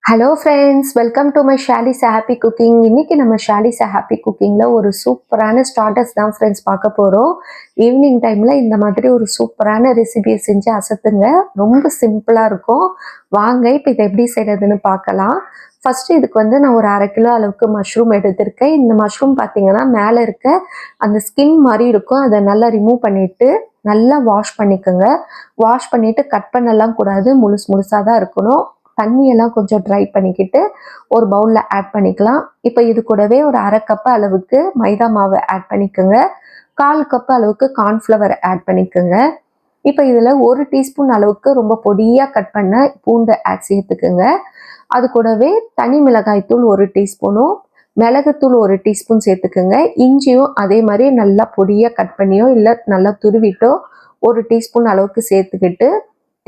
Hello friends, welcome to my Shali's happy cooking. இன்னைக்கு நம்ம Shali's happy குக்கிங்கில் ஒரு சூப்பரான ஸ்டார்டர்ஸ் தான் ஃப்ரெண்ட்ஸ் பார்க்க போகிறோம். ஈவினிங் டைமில் இந்த மாதிரி ஒரு சூப்பரான ரெசிபியை செஞ்சு அசத்துங்க. ரொம்ப சிம்பிளாக இருக்கும். வாங்க இப்போ இதை எப்படி செய்கிறதுன்னு பார்க்கலாம். ஃபஸ்ட்டு இதுக்கு நான் ஒரு 1/2 கிலோ அளவுக்கு மஷ்ரூம் எடுத்திருக்கேன். இந்த மஷ்ரூம் பார்த்தீங்கன்னா மேலே இருக்க அந்த ஸ்கின் மாதிரி இருக்கும், அதை நல்லா ரிமூவ் பண்ணிவிட்டு நல்லா வாஷ் பண்ணிக்கோங்க. வாஷ் பண்ணிவிட்டு கட் பண்ணலாம் கூடாது, முழுசாக தான் இருக்கணும். தண்ணியெல்லாம் கொஞ்சம் ட்ரை பண்ணிக்கிட்டு ஒரு பவுலில் ஆட் பண்ணிக்கலாம். இப்போ இது கூடவே ஒரு 1/2 கப் அளவுக்கு மைதா மாவு ஆட் பண்ணிக்கோங்க. 1/4 கப் அளவுக்கு கார்ன்ஃப்ளவர் ஆட் பண்ணிக்கோங்க. இப்போ இதில் 1 டீஸ்பூன் அளவுக்கு ரொம்ப பொடியாக கட் பண்ண பூண்டு ஆட் சேர்த்துக்குங்க. அது கூடவே தனி மிளகாய் தூள் 1 டீஸ்பூனும் மிளகுத்தூள் 1 டீஸ்பூன் சேர்த்துக்குங்க. இஞ்சியும் அதே மாதிரி நல்லா பொடியாக கட் பண்ணியோ இல்லை நல்லா துருவிட்டோ 1 டீஸ்பூன் அளவுக்கு சேர்த்துக்கிட்டு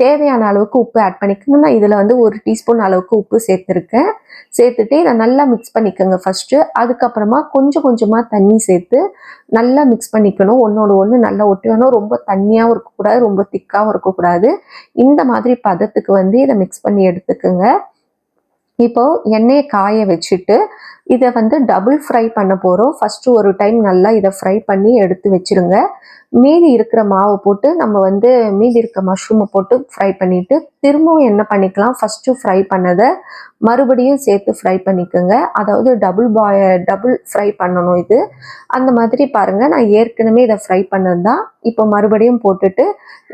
தேவையான அளவுக்கு உப்பு ஆட் பண்ணிக்கோங்க. நான் இதில் 1 டீஸ்பூன் அளவுக்கு உப்பு சேர்த்துருக்கேன். சேர்த்துட்டு இதை நல்லா மிக்ஸ் பண்ணிக்கோங்க ஃபஸ்ட்டு. அதுக்கப்புறமா கொஞ்சம் கொஞ்சமாக தண்ணி சேர்த்து நல்லா மிக்ஸ் பண்ணிக்கணும். ஒன்றோட ஒன்று நல்லா ஒட்டிக்கணும். ரொம்ப தண்ணியாகவும் இருக்கக்கூடாது, ரொம்ப திக்காகவும் இருக்கக்கூடாது. இந்த மாதிரி பதத்துக்கு இதை மிக்ஸ் பண்ணி எடுத்துக்கோங்க. இப்போது எண்ணெயை காய வச்சுட்டு இதை டபுள் ஃப்ரை பண்ண போகிறோம். ஃபஸ்ட்டு ஒரு டைம் நல்லா இதை ஃப்ரை பண்ணி எடுத்து வச்சுருங்க. மீதி இருக்கிற மாவை போட்டு நம்ம மீதி இருக்க மஷ்ரூமை போட்டு ஃப்ரை பண்ணிவிட்டு திரும்பவும் என்ன பண்ணிக்கலாம், ஃபஸ்ட்டு ஃப்ரை பண்ணதை மறுபடியும் சேர்த்து ஃப்ரை பண்ணிக்கோங்க. அதாவது டபுள் ஃப்ரை பண்ணணும் இது. அந்த மாதிரி பாருங்கள், நான் ஏற்கனவே இதை ஃப்ரை பண்ணது தான். இப்போ மறுபடியும் போட்டுட்டு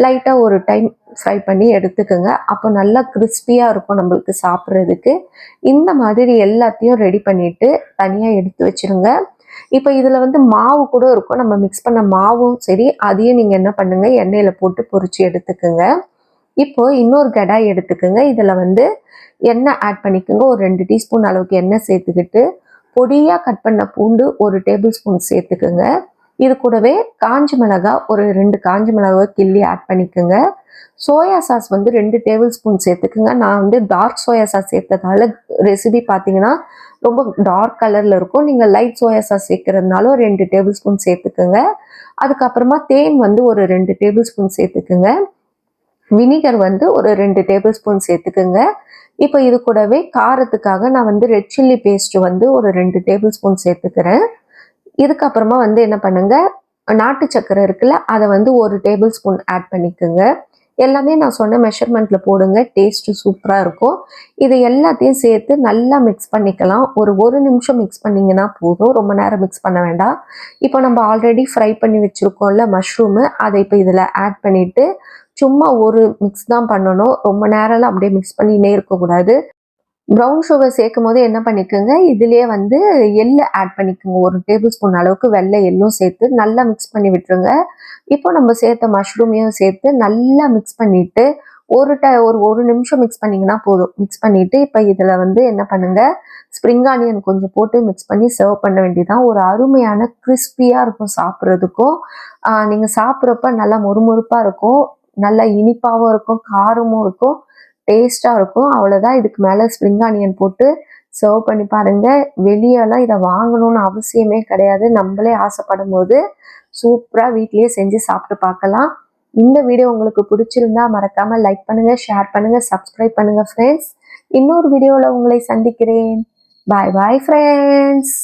லைட்டாக ஒரு டைம் ஃப்ரை பண்ணி எடுத்துக்கோங்க. அப்போ நல்லா கிறிஸ்பியாக இருக்கும் நம்மளுக்கு சாப்பிட்றதுக்கு. இந்த மாதிரி எல்லாத்தையும் ரெடி பண்ணிவிட்டு தனியாக எடுத்து வச்சுருங்க. இப்போ இதில் மாவு கூட இருக்கும், நம்ம மிக்ஸ் பண்ண மாவும் சரி, அதையும் நீங்கள் என்ன பண்ணுங்கள், எண்ணெயில் போட்டு பொரிச்சு எடுத்துக்கோங்க. இப்போது இன்னொரு கடாய் எடுத்துக்கோங்க. இதில் எண்ணெய் ஆட் பண்ணிக்கோங்க. ஒரு 2 டீஸ்பூன் அளவுக்கு எண்ணெய் சேர்த்துக்கிட்டு பொடியாக கட் பண்ண பூண்டு 1 டேபிள் ஸ்பூன் சேர்த்துக்குங்க. இது கூடவே காஞ்ச மிளகாய் ஒரு 2 காஞ்ச மிளகாய் கிள்ளி ஆட் பண்ணிக்கோங்க. சோயா சாஸ் 2 டேபிள் ஸ்பூன் சேர்த்துக்குங்க. நான் டார்க் சோயா சாஸ் சேர்த்ததால ரெசிபி பார்த்தீங்கன்னா ரொம்ப டார்க் கலரில் இருக்கும். நீங்கள் லைட் சோயா சாஸ் சேர்க்கறதுனாலும் 2 டேபிள் ஸ்பூன் சேர்த்துக்குங்க. அதுக்கப்புறமா தேன் ஒரு 2 டேபிள் ஸ்பூன் சேர்த்துக்குங்க. வினிகர் ஒரு 2 டேபிள் ஸ்பூன் சேர்த்துக்குங்க. இப்போ இது கூடவே காரத்துக்காக நான் ரெட் சில்லி பேஸ்ட் ஒரு 2 டேபிள் ஸ்பூன் சேர்த்துக்கிறேன். இதுக்கப்புறமா என்ன பண்ணுங்க, நாட்டு சக்கரை இருக்குல்ல, அதை 1 டேபிள் ஸ்பூன் ஆட் பண்ணிக்கோங்க. எல்லாமே நான் சொன்ன மெஷர்மெண்ட்டில் போடுங்க, டேஸ்ட்டு சூப்பராக இருக்கும். இது எல்லாத்தையும் சேர்த்து நல்லா மிக்ஸ் பண்ணிக்கலாம். ஒரு நிமிஷம் மிக்ஸ் பண்ணிங்கன்னா போதும், ரொம்ப நேரம் மிக்ஸ் பண்ண வேண்டாம். இப்போ நம்ம ஆல்ரெடி ஃப்ரை பண்ணி வச்சுருக்கோம்ல மஷ்ரூமு, அதை இப்போ இதில் ஆட் பண்ணிவிட்டு சும்மா ஒரு மிக்ஸ் தான் பண்ணணும். ரொம்ப நேரம்லாம் அப்படியே மிக்ஸ் பண்ணினே இருக்கக்கூடாது. ப்ரௌன் சுகர் சேர்க்கும் போது என்ன பண்ணிக்கோங்க, இதுலேயே எள்ளு ஆட் பண்ணிக்கோங்க. 1 டேபிள் ஸ்பூன் அளவுக்கு வெள்ளை எள்ளும் சேர்த்து நல்லா மிக்ஸ் பண்ணி விட்டுருங்க. இப்போ நம்ம சேர்த்த மஷ்ரூமையும் சேர்த்து நல்லா மிக்ஸ் பண்ணிவிட்டு ஒரு நிமிஷம் மிக்ஸ் பண்ணிங்கன்னா போதும். மிக்ஸ் பண்ணிவிட்டு இப்போ இதில் என்ன பண்ணுங்கள், ஸ்ப்ரிங் ஆனியன் கொஞ்சம் போட்டு மிக்ஸ் பண்ணி சர்வ் பண்ண வேண்டியதான். ஒரு அருமையான கிறிஸ்பியாக இருக்கும் சாப்பிட்றதுக்கும். நீங்கள் சாப்பிட்றப்ப நல்லா மொறுமொறுப்பாக இருக்கும், நல்லா இனிப்பாகவும் இருக்கும், காரமும் இருக்கும், டேஸ்ட்டாக இருக்கும். அவ்வளோதான். இதுக்கு மேலே ஸ்ப்ரிங் ஆனியன் போட்டு சர்வ் பண்ணி பாருங்கள். வெளியெல்லாம் இதை வாங்கணும்னு அவசியமே கிடையாது. நம்மளே ஆசைப்படும் போது சூப்பராக வீட்லேயே செஞ்சு சாப்பிட்டு பார்க்கலாம். இந்த வீடியோ உங்களுக்கு பிடிச்சிருந்தா மறக்காமல் லைக் பண்ணுங்கள், ஷேர் பண்ணுங்கள், சப்ஸ்கிரைப் பண்ணுங்கள் ஃப்ரெண்ட்ஸ். இன்னொரு வீடியோவில் உங்களை சந்திக்கிறேன். பாய் பாய் ஃப்ரெண்ட்ஸ்.